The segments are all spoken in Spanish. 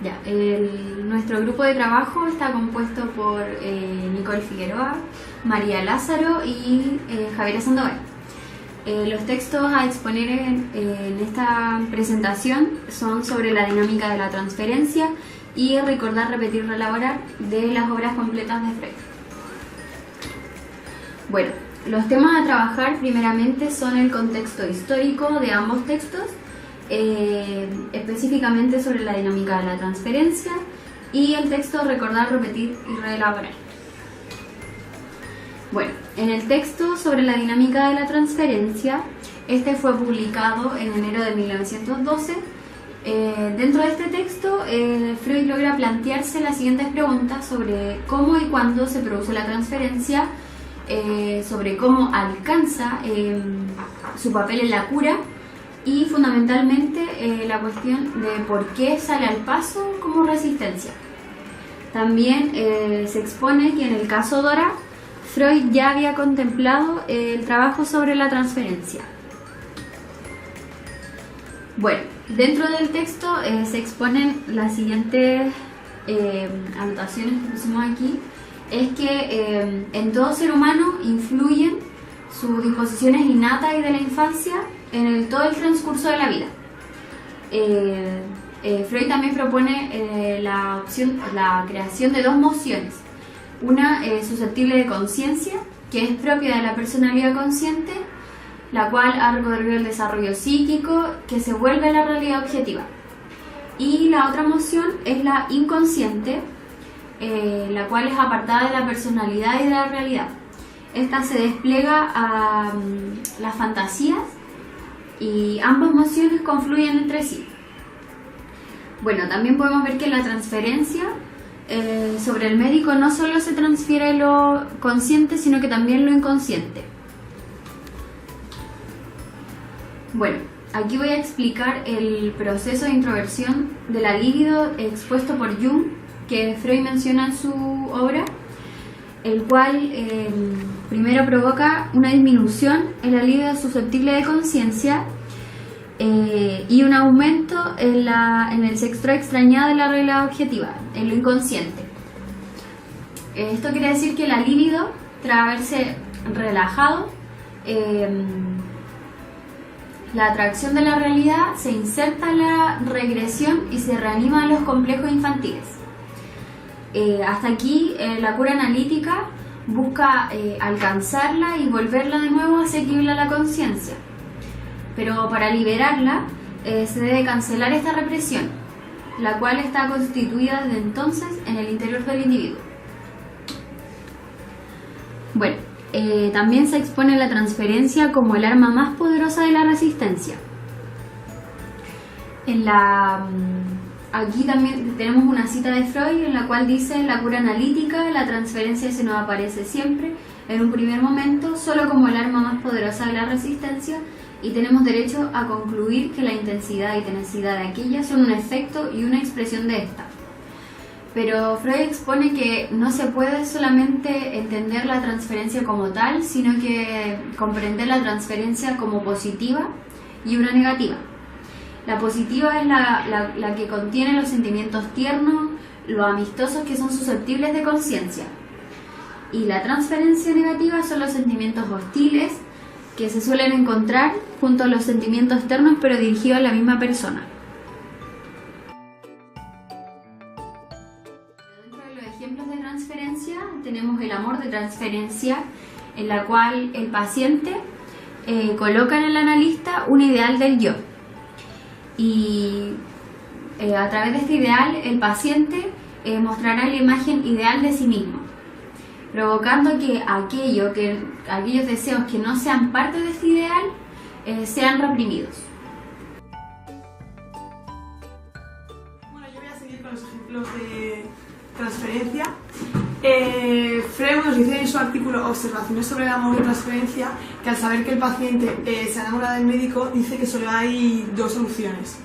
Ya, nuestro grupo de trabajo está compuesto por Nicole Figueroa, María Lázaro y Javiera Sandoval. Los textos a exponer en esta presentación son sobre la dinámica de la transferencia y recordar, repetir, relaborar de las obras completas de Freud. Bueno, los temas a trabajar primeramente son el contexto histórico de ambos textos, específicamente sobre la dinámica de la transferencia, y el texto recordar, repetir y reelaborar. Bueno, en el texto sobre la dinámica de la transferencia, este fue publicado en enero de 1912. Dentro de este texto, Freud logra plantearse las siguientes preguntas sobre cómo y cuándo se produce la transferencia, sobre cómo alcanza su papel en la cura y fundamentalmente la cuestión de por qué sale al paso como resistencia. También se expone que en el caso Dora, Freud ya había contemplado el trabajo sobre la transferencia. Bueno, dentro del texto se exponen las siguientes anotaciones que pusimos aquí. Es que en todo ser humano influyen sus disposiciones innatas y de la infancia en todo el transcurso de la vida. Freud también propone la creación de dos mociones. Una susceptible de conciencia, que es propia de la personalidad consciente, la cual ha recorrido el desarrollo psíquico, que se vuelve la realidad objetiva. Y la otra moción es la inconsciente, la cual es apartada de la personalidad y de la realidad. Esta se despliega a las fantasías y ambas mociones confluyen entre sí. Bueno, también podemos ver que la transferencia sobre el médico no solo se transfiere lo consciente, sino que también lo inconsciente. Bueno, aquí voy a explicar el proceso de introversión de la libido expuesto por Jung, que Freud menciona en su obra, el cual primero provoca una disminución en la libido susceptible de conciencia y un aumento en el sexo extrañado de la realidad objetiva, en lo inconsciente. Esto quiere decir que la libido, tras haberse relajado, la atracción de la realidad se inserta en la regresión y se reanima en los complejos infantiles. Hasta aquí la cura analítica busca alcanzarla y volverla de nuevo asequible a la conciencia. Pero para liberarla se debe cancelar esta represión, la cual está constituida desde entonces en el interior del individuo. Bueno, también se expone la transferencia como el arma más poderosa de la resistencia. Aquí también tenemos una cita de Freud en la cual dice: la cura analítica, la transferencia se nos aparece siempre, en un primer momento, solo como el arma más poderosa de la resistencia, y tenemos derecho a concluir que la intensidad y tenacidad de aquella son un efecto y una expresión de esta. Pero Freud expone que no se puede solamente entender la transferencia como tal, sino que comprender la transferencia como positiva y una negativa. La positiva es la que contiene los sentimientos tiernos, los amistosos que son susceptibles de conciencia. Y la transferencia negativa son los sentimientos hostiles que se suelen encontrar junto a los sentimientos ternos pero dirigidos a la misma persona. Dentro de los ejemplos de transferencia tenemos el amor de transferencia, en la cual el paciente coloca en el analista un ideal del yo. Y a través de este ideal el paciente mostrará la imagen ideal de sí mismo, provocando que aquellos deseos que no sean parte de este ideal sean reprimidos. Bueno, yo voy a seguir con los ejemplos de transferencia. Freud nos dice en su artículo Observaciones sobre el amor y transferencia que al saber que el paciente se enamora del médico, dice que solo hay dos soluciones.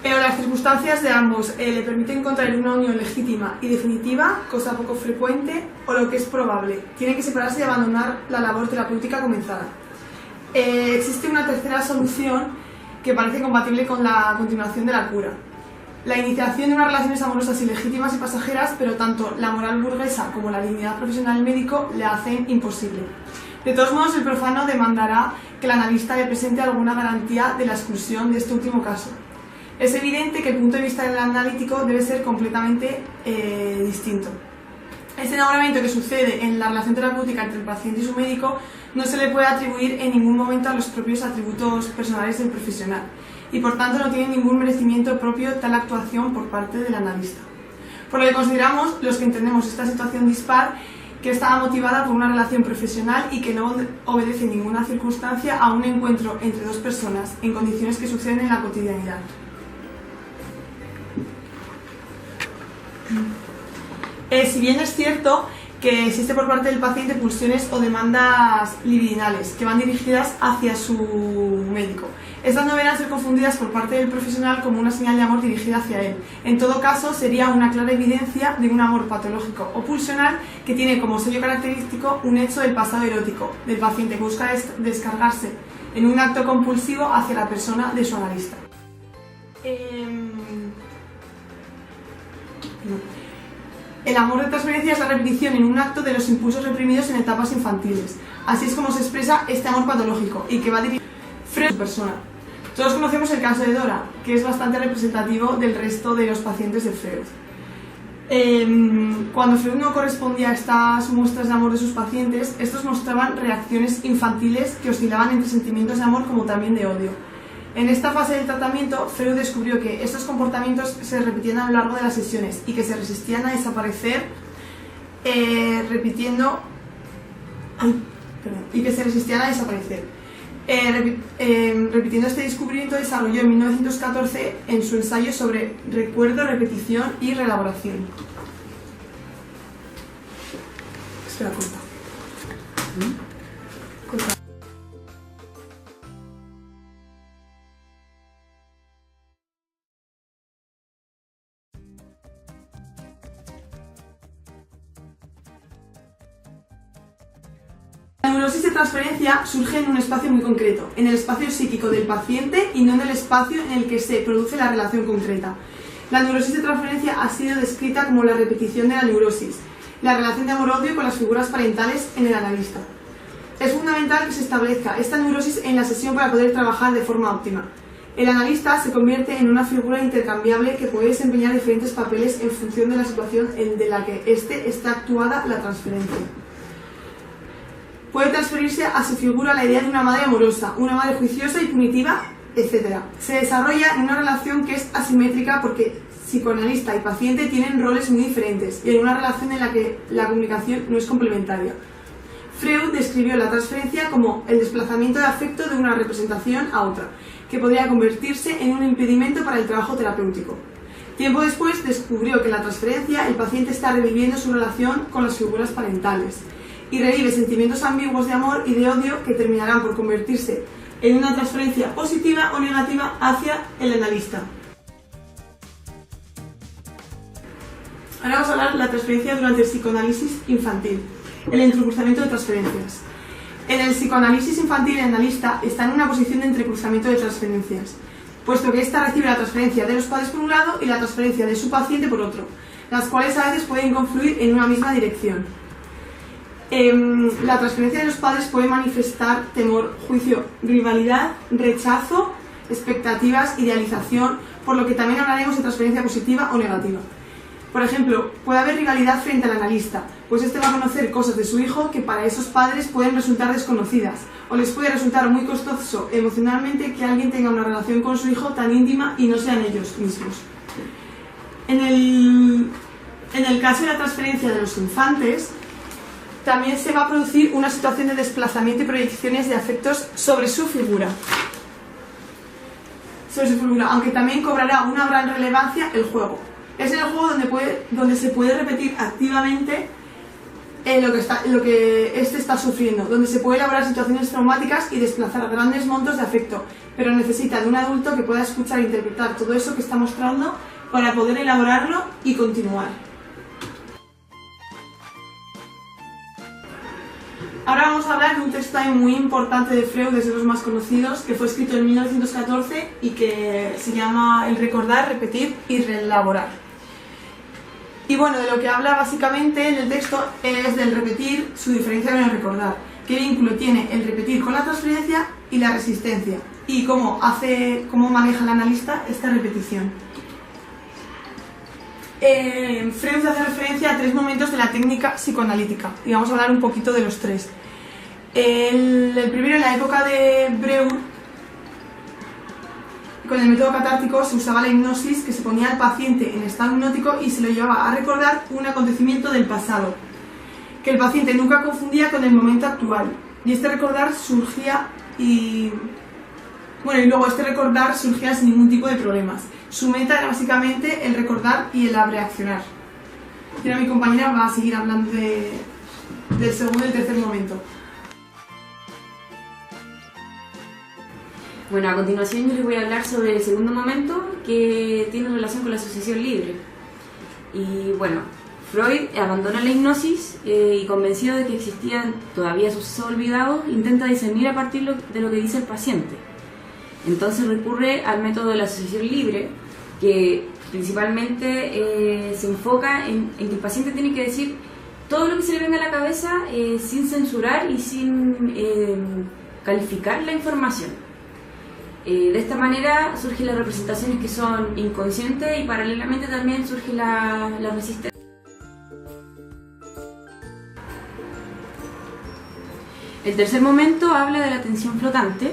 Pero las circunstancias de ambos le permiten contraer una unión legítima y definitiva, cosa poco frecuente, o lo que es probable, tiene que separarse y abandonar la labor terapéutica comenzada. Existe una tercera solución que parece compatible con la continuación de la cura. la iniciación de unas relaciones amorosas ilegítimas y pasajeras, pero tanto la moral burguesa como la dignidad profesional médico le hacen imposible. De todos modos, el profano demandará que el analista le presente alguna garantía de la exclusión de este último caso. Es evidente que el punto de vista del analítico debe ser completamente distinto. Este enamoramiento que sucede en la relación terapéutica entre el paciente y su médico no se le puede atribuir en ningún momento a los propios atributos personales del profesional y por tanto no tiene ningún merecimiento propio tal actuación por parte del analista. Por lo que consideramos, los que entendemos esta situación dispar, que estaba motivada por una relación profesional y que no obedece en ninguna circunstancia a un encuentro entre dos personas en condiciones que suceden en la cotidianidad. Si bien es cierto que existe por parte del paciente pulsiones o demandas libidinales que van dirigidas hacia su médico, estas no deberán ser confundidas por parte del profesional como una señal de amor dirigida hacia él. En todo caso, sería una clara evidencia de un amor patológico o pulsional que tiene como sello característico un hecho del pasado erótico del paciente que busca descargarse en un acto compulsivo hacia la persona de su analista. El amor de transferencia es la repetición en un acto de los impulsos reprimidos en etapas infantiles. Así es como se expresa este amor patológico y que va dirigido a su persona. Todos conocemos el caso de Dora, que es bastante representativo del resto de los pacientes de Freud. Cuando Freud no correspondía a estas muestras de amor de sus pacientes, estos mostraban reacciones infantiles que oscilaban entre sentimientos de amor como también de odio. En esta fase del tratamiento, Freud descubrió que estos comportamientos se repetían a lo largo de las sesiones y que se resistían a desaparecer repitiendo este descubrimiento. Desarrolló en 1914 en su ensayo sobre recuerdo, repetición y reelaboración. Espera, corta. La neurosis de transferencia surge en un espacio muy concreto, en el espacio psíquico del paciente y no en el espacio en el que se produce la relación concreta. La neurosis de transferencia ha sido descrita como la repetición de la neurosis, la relación de amor-odio con las figuras parentales en el analista. Es fundamental que se establezca esta neurosis en la sesión para poder trabajar de forma óptima. El analista se convierte en una figura intercambiable que puede desempeñar diferentes papeles en función de la situación de la que está actuada la transferencia. Puede transferirse a su figura la idea de una madre amorosa, una madre juiciosa y punitiva, etc. Se desarrolla en una relación que es asimétrica porque psicoanalista y paciente tienen roles muy diferentes y en una relación en la que la comunicación no es complementaria. Freud describió la transferencia como el desplazamiento de afecto de una representación a otra, que podría convertirse en un impedimento para el trabajo terapéutico. Tiempo después descubrió que en la transferencia el paciente está reviviendo su relación con las figuras parentales y revive sentimientos ambiguos de amor y de odio que terminarán por convertirse en una transferencia positiva o negativa hacia el analista. Ahora vamos a hablar de la transferencia durante el psicoanálisis infantil, el entrecruzamiento de transferencias. En el psicoanálisis infantil, el analista está en una posición de entrecruzamiento de transferencias, puesto que ésta recibe la transferencia de los padres por un lado y la transferencia de su paciente por otro, las cuales a veces pueden confluir en una misma dirección. La transferencia de los padres puede manifestar temor, juicio, rivalidad, rechazo, expectativas, idealización, por lo que también hablaremos de transferencia positiva o negativa. Por ejemplo, puede haber rivalidad frente al analista, pues este va a conocer cosas de su hijo que para esos padres pueden resultar desconocidas, o les puede resultar muy costoso emocionalmente que alguien tenga una relación con su hijo tan íntima y no sean ellos mismos. En el caso de la transferencia de los infantes, también se va a producir una situación de desplazamiento y proyecciones de afectos sobre su figura, aunque también cobrará una gran relevancia el juego. Es en el juego donde se puede repetir activamente lo que éste está sufriendo, donde se puede elaborar situaciones traumáticas y desplazar grandes montos de afecto, pero necesita de un adulto que pueda escuchar e interpretar todo eso que está mostrando para poder elaborarlo y continuar. Ahora vamos a hablar de un texto también muy importante de Freud, de los más conocidos, que fue escrito en 1914 y que se llama El recordar, repetir y reelaborar. Y bueno, de lo que habla básicamente en el texto es del repetir, su diferencia con el recordar. ¿Qué vínculo tiene el repetir con la transferencia y la resistencia? Y cómo maneja el analista esta repetición. Freud hace referencia a 3 momentos de la técnica psicoanalítica y vamos a hablar un poquito de los 3. El primero, en la época de Breuer, con el método catártico se usaba la hipnosis, que se ponía al paciente en estado hipnótico y se lo llevaba a recordar un acontecimiento del pasado, que el paciente nunca confundía con el momento actual. Y este recordar surgía y luego este recordar surgía sin ningún tipo de problemas. Su meta era básicamente el recordar y el reaccionar. Y ahora mi compañera va a seguir hablando del segundo y el tercer momento. Bueno, a continuación yo les voy a hablar sobre el segundo momento, que tiene relación con la asociación libre. Y bueno, Freud abandona la hipnosis y convencido de que existían todavía sucesos olvidados, intenta discernir a partir de lo que dice el paciente. Entonces recurre al método de la asociación libre, que principalmente se enfoca en que el paciente tiene que decir todo lo que se le venga a la cabeza sin censurar y sin calificar la información. De esta manera surgen las representaciones que son inconscientes y paralelamente también surge la resistencia. El tercer momento habla de la atención flotante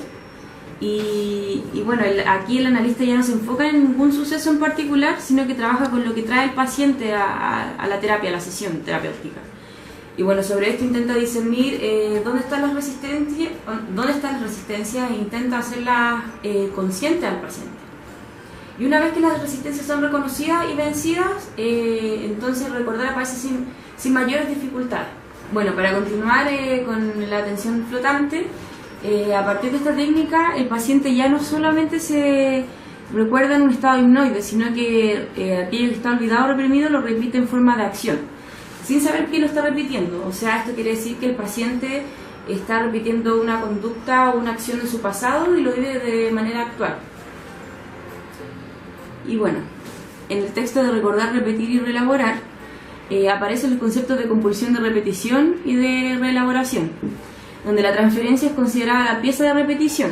y bueno, aquí el analista ya no se enfoca en ningún suceso en particular, sino que trabaja con lo que trae el paciente a la terapia, a la sesión terapéutica. Y bueno, sobre esto intenta discernir dónde están las resistencias e intenta hacerlas conscientes al paciente. Y una vez que las resistencias son reconocidas y vencidas, entonces recordar aparece sin mayores dificultades. Bueno, para continuar con la atención flotante, a partir de esta técnica el paciente ya no solamente se recuerda en un estado hipnoide, sino que aquello que está olvidado o reprimido lo repite en forma de acción, sin saber qué lo está repitiendo. O sea, esto quiere decir que el paciente está repitiendo una conducta o una acción de su pasado y lo vive de manera actual. Y bueno, en el texto de recordar, repetir y reelaborar aparecen los conceptos de compulsión de repetición y de reelaboración, donde la transferencia es considerada la pieza de repetición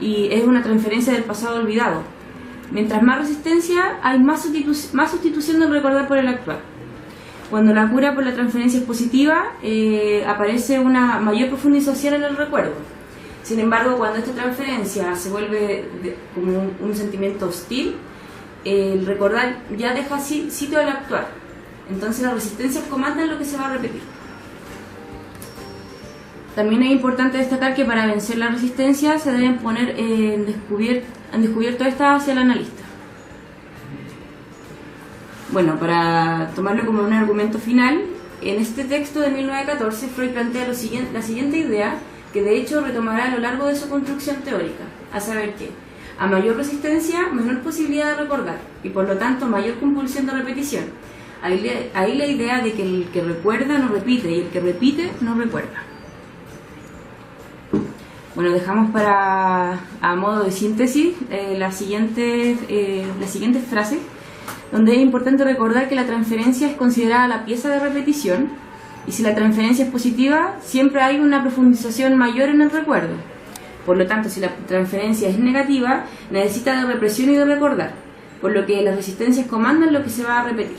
y es una transferencia del pasado olvidado. Mientras más resistencia, hay más sustitución del recordar por el actual. Cuando la cura por la transferencia es positiva, aparece una mayor profundización en el recuerdo. Sin embargo, cuando esta transferencia se vuelve como un sentimiento hostil, el recordar ya deja sitio al actual. Entonces las resistencias comandan lo que se va a repetir. También es importante destacar que para vencer la resistencia se deben poner en descubierto estas hacia el analista. Bueno, para tomarlo como un argumento final, en este texto de 1914 Freud plantea la siguiente idea, que de hecho retomará a lo largo de su construcción teórica, a saber que a mayor resistencia, menor posibilidad de recordar y por lo tanto mayor compulsión de repetición. Ahí la idea de que el que recuerda no repite y el que repite no recuerda. Bueno, dejamos a modo de síntesis las siguientes frases, donde es importante recordar que la transferencia es considerada la pieza de repetición y si la transferencia es positiva, siempre hay una profundización mayor en el recuerdo. Por lo tanto, si la transferencia es negativa, necesita de represión y de recordar, por lo que las resistencias comandan lo que se va a repetir.